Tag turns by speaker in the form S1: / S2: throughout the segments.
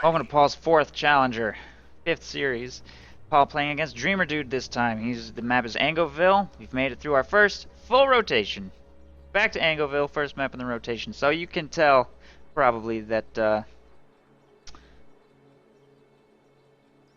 S1: Welcome to Paul's 4th Challenger, 5th series. Paul playing against Dreamerdude this time. The map is Angoville. We've made it through our first full rotation. Back to Angoville, first map in the rotation. So you can tell, probably, that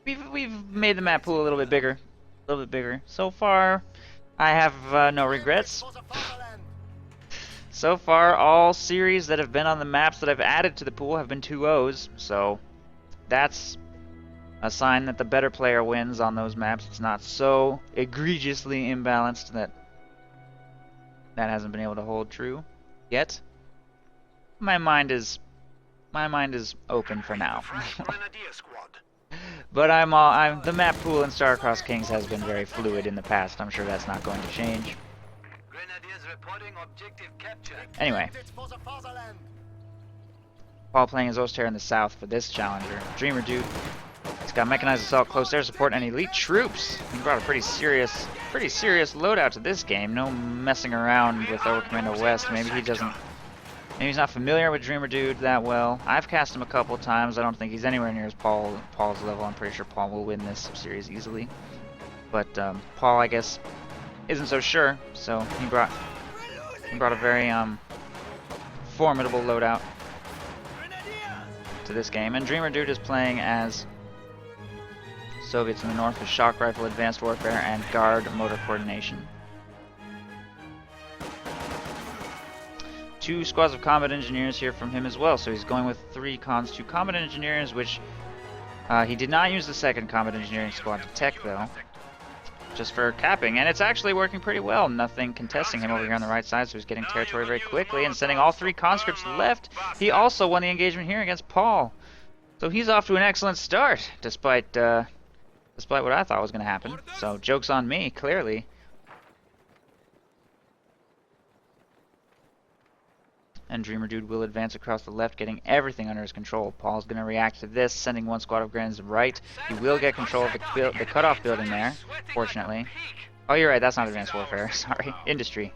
S1: we've made the map pool a little bit bigger. So far, I have no regrets. So far, all series that have been on the maps that I've added to the pool have been 2-0s, so that's a sign that the better player wins on those maps. It's not so egregiously imbalanced that hasn't been able to hold true yet. My mind is open for now. But the map pool in Starcross Kings has been very fluid in the past. I'm sure that's not going to change. Anyway, Paul playing as Oster in the south for this challenger. Dreamerdude. He's got mechanized assault, close air support, and elite troops. He brought a pretty serious loadout to this game. No messing around with Overcommando West. Maybe he's not familiar with Dreamerdude that well. I've cast him a couple times. I don't think he's anywhere near as Paul's level. I'm pretty sure Paul will win this series easily. But Paul, I guess, isn't so sure. So he brought a very formidable loadout to this game. And Dreamerdude is playing as Soviets in the north with shock rifle, advanced warfare, and guard motor coordination. 2 squads of combat engineers here from him as well, so he's going with 3 cons, 2 combat engineers, which he did not use the second combat engineering squad to tech though, just for capping, and it's actually working pretty well. Nothing contesting him over here on the right side, so he's getting territory very quickly and sending all 3 conscripts left. He also won the engagement here against Paul, so he's off to an excellent start, despite what I thought was going to happen. So joke's on me, clearly. And Dreamerdude will advance across the left, getting everything under his control. Paul's going to react to this, sending 1 squad of Grens right. He will get control of the cutoff building there, fortunately. Oh, you're right, that's not advanced warfare. Sorry. Industry.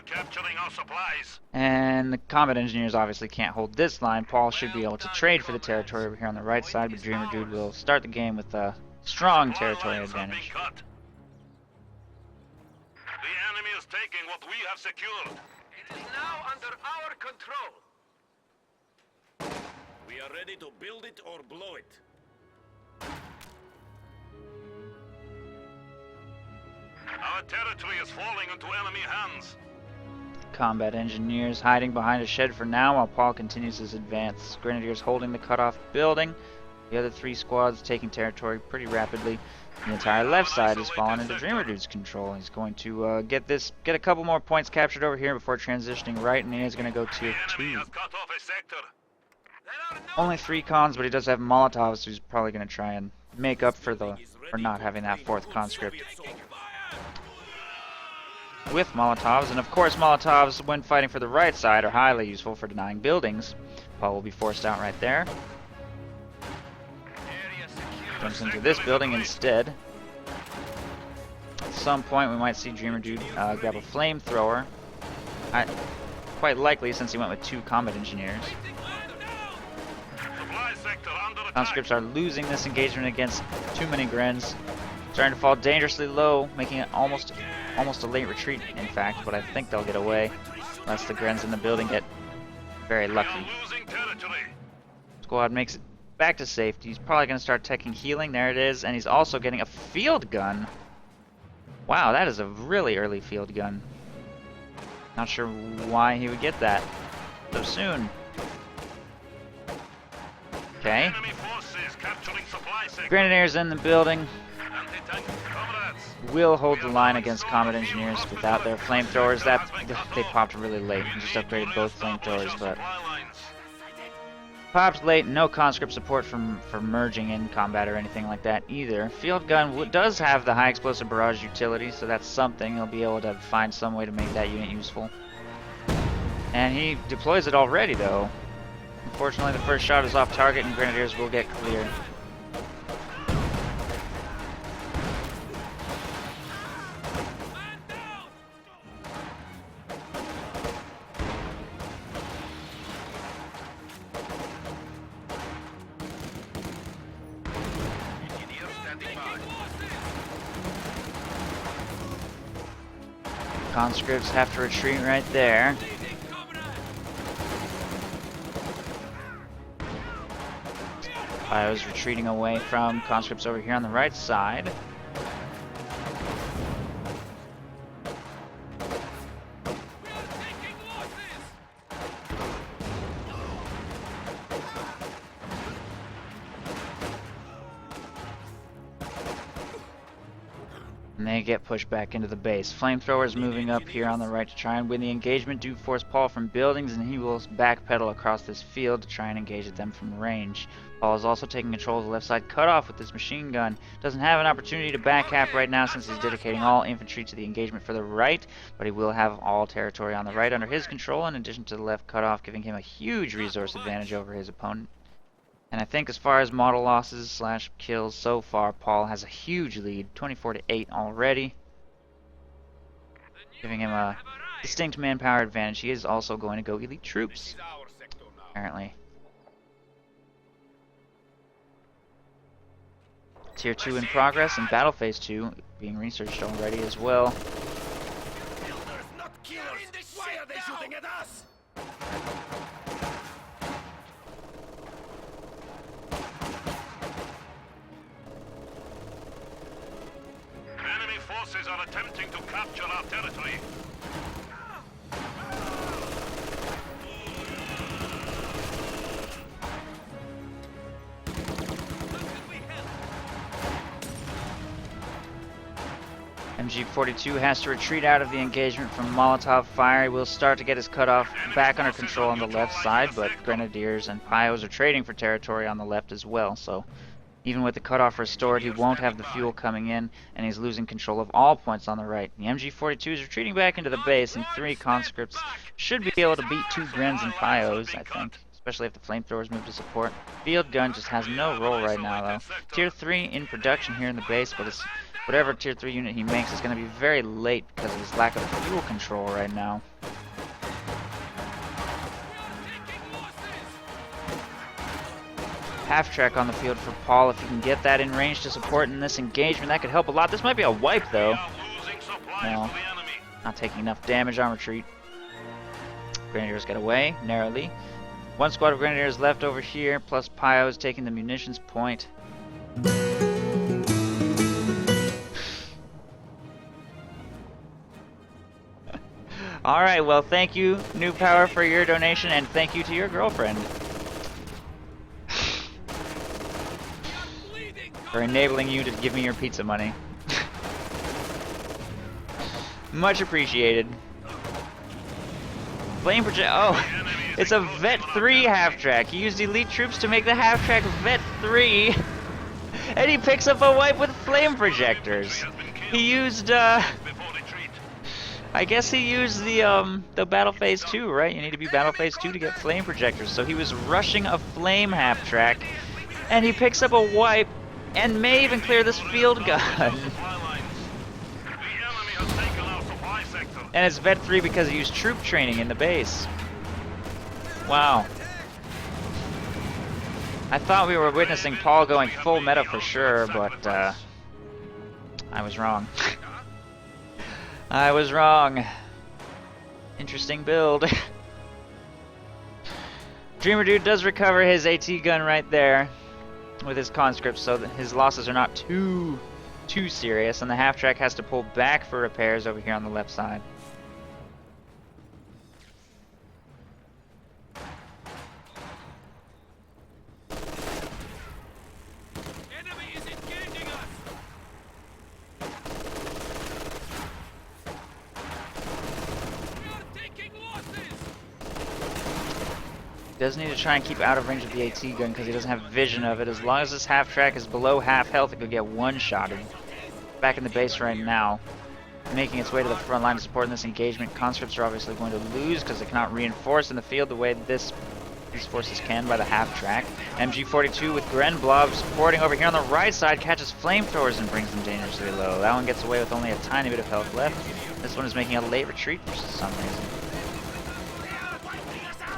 S2: Capturing our supplies.
S1: And the combat engineers obviously can't hold this line. Paul should be able to trade for the territory over here on the right side, but Dreamerdude will start the game with a strong territory advantage.
S2: The enemy is taking what we have secured. It is now under our control. We are ready to build it or blow it. Our territory is falling into enemy hands.
S1: Combat engineers hiding behind a shed for now while Paul continues his advance. Grenadiers holding the cutoff building. The other 3 squads taking territory pretty rapidly. The entire left side has fallen into Dreamerdude's control. He's going to get a couple more points captured over here before transitioning right, and he is going to go tier 2. Only 3 cons, but he does have Molotovs, so he's probably going to try and make up for not having that 4th conscript with Molotovs. And of course Molotovs, when fighting for the right side, are highly useful for denying buildings. Paul will be forced out right there. Jumps into this building instead. At some point we might see Dreamerdude grab a flamethrower. Quite likely, since he went with 2 combat engineers. Conscripts are losing this engagement against too many Grens. Starting to fall dangerously low, making it almost a late retreat, in fact, but I think they'll get away unless the Grens in the building get very lucky. Squad makes it back to safety. He's probably going to start teching healing. There it is, and he's also getting a field gun. Wow, that is a really early field gun. Not sure why he would get that so soon. Okay. Grenadiers in the building. Will hold the line against combat engineers without their flamethrowers. They popped really late. He just upgraded both flamethrowers, but popped late. No conscript support for merging in combat or anything like that either. Field gun does have the high explosive barrage utility, so that's something. He'll be able to find some way to make that unit useful. And he deploys it already, though. Unfortunately, the first shot is off target, and Grenadiers will get clear. Conscripts have to retreat right there. I was retreating away from conscripts over here on the right side. And they get pushed back into the base. Flamethrowers moving up here on the right to try and win the engagement. Do force Paul from buildings, and he will backpedal across this field to try and engage at them from range. Paul is also taking control of the left side cutoff with this machine gun. Doesn't have an opportunity to back half right now since he's dedicating all infantry to the engagement for the right, but he will have all territory on the right under his control in addition to the left cutoff, giving him a huge resource advantage over his opponent. And I think as far as model losses / kills so far, Paul has a huge lead, 24-8 already, giving him a distinct manpower advantage. He is also going to go elite troops, apparently. Tier 2 in progress, and Battle Phase 2 being researched already as well.
S2: Forces are attempting to capture our territory.
S1: MG42 has to retreat out of the engagement from Molotov fire. He will start to get his cutoff back under control on the left side, but Grenadiers and Pios are trading for territory on the left as well, so even with the cutoff restored, he won't have the fuel coming in, and he's losing control of all points on the right. The MG42 is retreating back into the base, and 3 conscripts should be able to beat 2 Grens and Pios, I think, especially if the flamethrowers move to support. Field gun just has no role right now, though. Tier 3 in production here in the base, but it's whatever Tier 3 unit he makes is going to be very late because of his lack of fuel control right now. Half-track on the field for Paul. If he can get that in range to support in this engagement, that could help a lot. This might be a wipe, though. No, not taking enough damage on retreat. Grenadiers get away, narrowly. 1 squad of Grenadiers left over here, plus Pios taking the munitions point. Alright, well, thank you, New Power, for your donation, and thank you to your girlfriend for enabling you to give me your pizza money. Much appreciated. Flame project. Oh, it's a Vet 3 half-track. He used elite troops to make the half-track Vet 3, and he picks up a wipe with flame projectors. He used, I guess he used the Battle Phase 2, right? You need to be Battle Phase 2 to get flame projectors. So he was rushing a flame half-track, and he picks up a wipe, and may even clear this field gun. And it's Vet 3 because he used troop training in the base. Wow. I thought we were witnessing Paul going full meta for sure, but I was wrong. I was wrong. Interesting build. Dreamerdude does recover his AT gun right there with his conscripts, so that his losses are not too serious, and the half-track has to pull back for repairs over here on the left side.
S2: Enemy is engaging us. We are taking losses.
S1: Does need to try and keep out of range of the AT gun because he doesn't have vision of it. As long as this half-track is below half health, it could get one-shotted. Back in the base right now, making its way to the front line to support in this engagement. Conscripts are obviously going to lose because they cannot reinforce in the field the way these forces can by the half-track. MG42 with Gren Blob supporting over here on the right side, catches flamethrowers and brings them dangerously low. That one gets away with only a tiny bit of health left. This one is making a late retreat for some reason.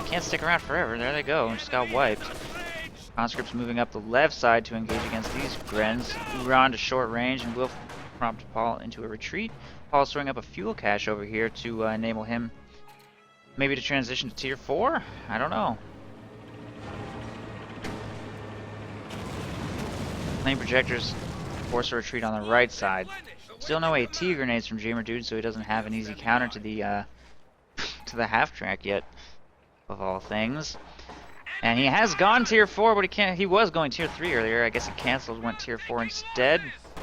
S1: Can't stick around forever. There they go. Just got wiped. Conscripts moving up the left side to engage against these Grens. Huron to short range and will prompt Paul into a retreat. Paul's throwing up a fuel cache over here to enable him maybe to transition to tier 4? I don't know. Flame projectors force a retreat on the right side. Still no AT grenades from Dreamerdude, so he doesn't have an easy counter to the to the half track yet, of all things. And he has gone tier 4, but he can't. He was going tier 3 earlier. I guess he canceled, went tier 4 instead.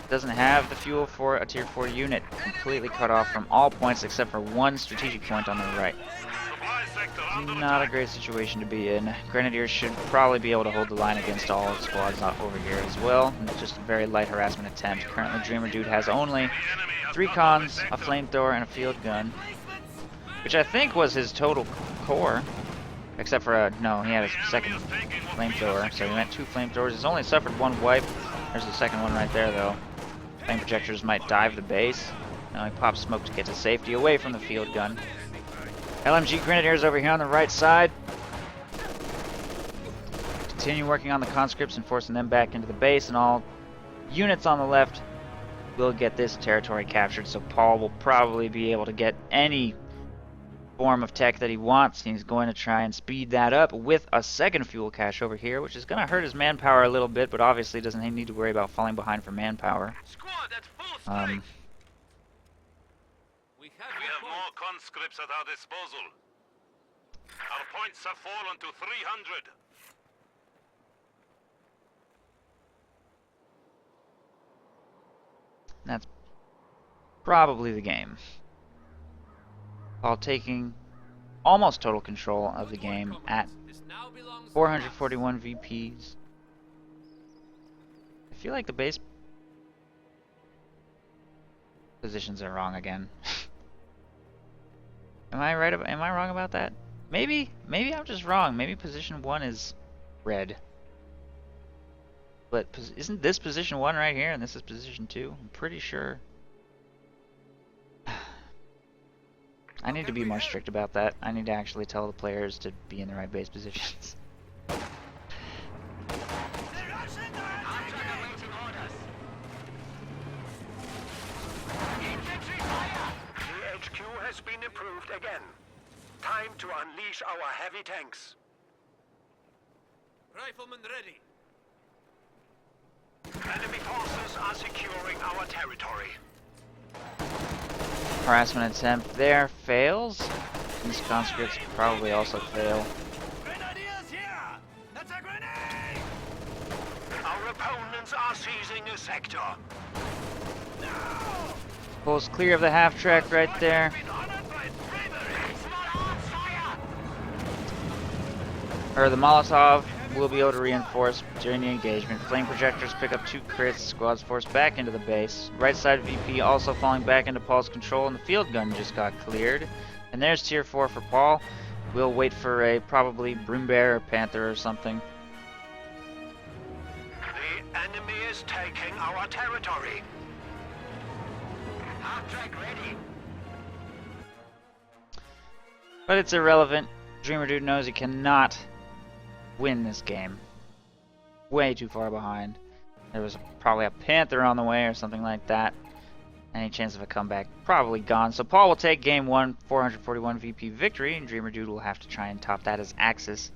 S1: Doesn't have the fuel for a tier 4 unit. Completely cut off from all points except for one strategic point on the right. Not a great situation to be in. Grenadiers should probably be able to hold the line against all squads over here as well. It's just a very light harassment attempt. Currently, Dreamerdude has only 3 cons, a flamethrower, and a field gun, which I think was his total core. Except for, no, he had a second flamethrower, so he went 2 flamethrowers. He's only suffered 1 wipe. There's the second one right there, though. Flame projectors might dive the base. Now he pops smoke to get to safety away from the field gun. LMG Grenadiers over here on the right side. Continue working on the conscripts and forcing them back into the base, and all units on the left will get this territory captured, so Paul will probably be able to get any form of tech that he wants. He's going to try and speed that up with a second fuel cache over here, which is going to hurt his manpower a little bit, but obviously doesn't need to worry about falling behind for manpower.
S2: We have more conscripts at our disposal. Our points have fallen to 300.
S1: That's probably the game. While taking almost total control of the game at 441 VPs. I feel like the base positions are wrong again. Am I right? Am I wrong about that? Maybe I'm just wrong. Maybe position 1 is red. But isn't this position 1 right here, and this is position 2? I'm pretty sure. I need to be more strict about that. I need to actually tell the players to be in the right base positions.
S2: HQ has been improved again. Time to unleash our heavy tanks. Riflemen ready. Enemy forces are securing our territory.
S1: Harassment attempt there fails. These conscripts probably also fail.
S2: Grenadiers here! That's a grenade! Our opponents are seizing a sector. No!
S1: Pulls clear of the half track right there. Or the Molotov will be able to reinforce during the engagement. Flame projectors pick up 2 crits. Squad's forced back into the base. Right side VP also falling back into Paul's control, and the field gun just got cleared. And there's tier 4 for Paul. We'll wait for a probably Broom Bear or Panther or something.
S2: The enemy is taking our territory. Half track ready.
S1: But it's irrelevant. Dreamerdude knows he cannot win this game. Way too far behind. There was probably a Panther on the way or something like that. Any chance of a comeback probably gone. So Paul will take game 1, 441 VP victory, and Dreamerdude will have to try and top that as Axis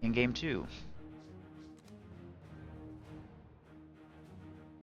S1: in game 2.